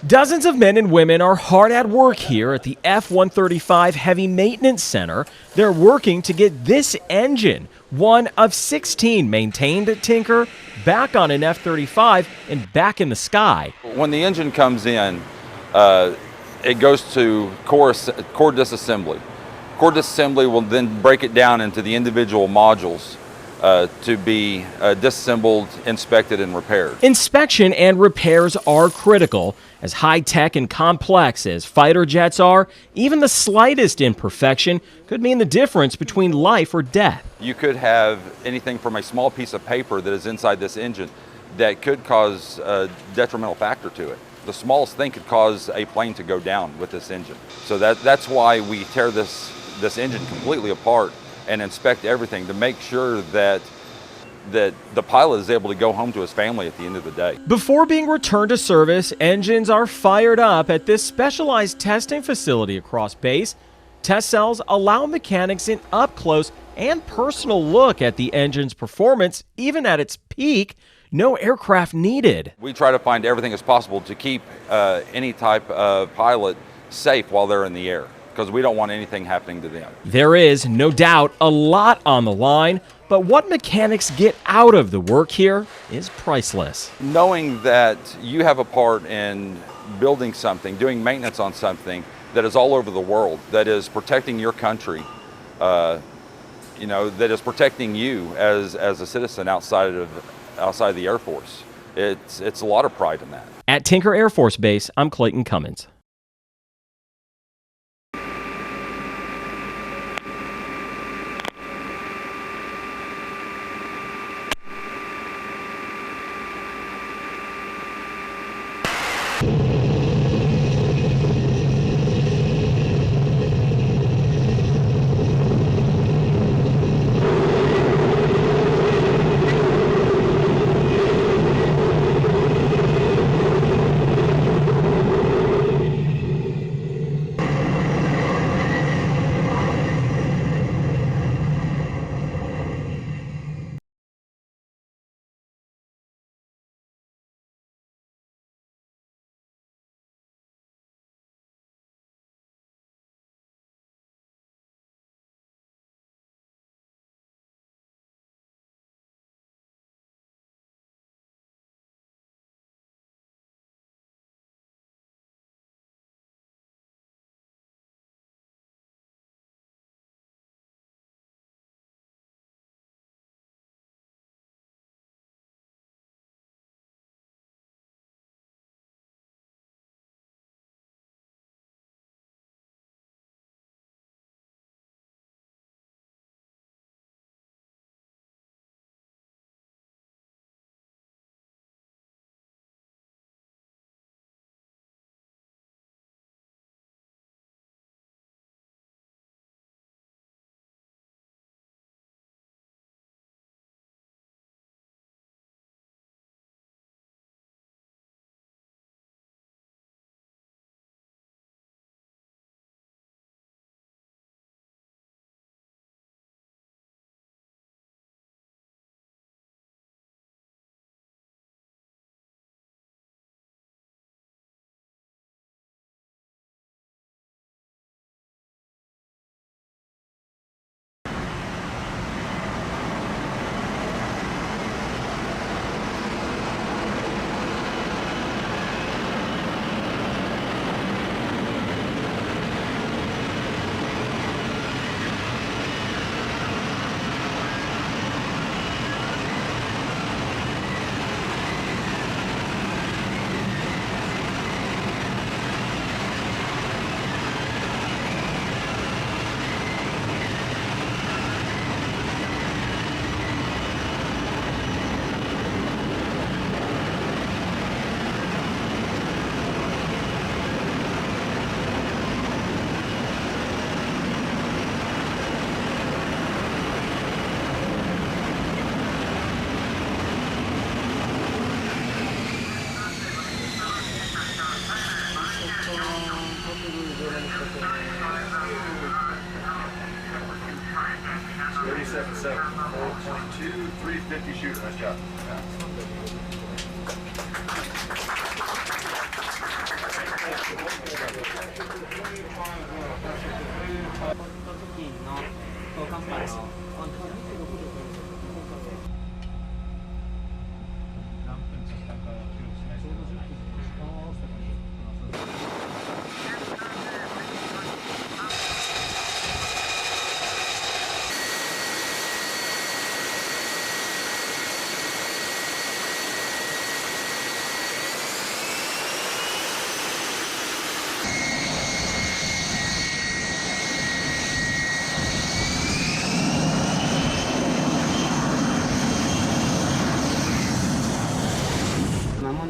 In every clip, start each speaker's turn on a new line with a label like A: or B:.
A: Dozens of men and women are hard at work here at the F-135 Heavy Maintenance Center. They're working to get this engine, one of 16 maintained at Tinker, back on an F-35 and back in the sky.
B: When the engine comes in, it goes to core disassembly. Core disassembly will then break it down into the individual modules to be disassembled, inspected, and repaired.
A: Inspection and repairs are critical. As high-tech and complex as fighter jets are, even the slightest imperfection could mean the difference between life or death.
B: You could have anything from a small piece of paper that is inside this engine that could cause a detrimental factor to it. The smallest thing could cause a plane to go down with this engine. So that's why we tear this engine completely apart and inspect everything to make sure that the pilot is able to go home to his family at the end of the day.
A: Before being returned to service, engines are fired up at this specialized testing facility across base. Test cells allow mechanics an up-close and personal look at the engine's performance, even at its peak. No aircraft needed.
B: We try to find everything as possible to keep any type of pilot safe while they're in the air, because we don't want anything happening to them.
A: There is, no doubt, a lot on the line, but what mechanics get out of the work here is priceless.
B: Knowing that you have a part in building something, doing maintenance on something that is all over the world, that is protecting your country, that is protecting you as a citizen outside of the Air Force. It's a lot of pride in that.
A: At Tinker Air Force Base, I'm Clayton Cummins.
C: Seven, 4.2, 350 shooter. Nice job. Yeah.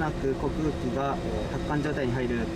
C: なく航空機が発艦状態に入る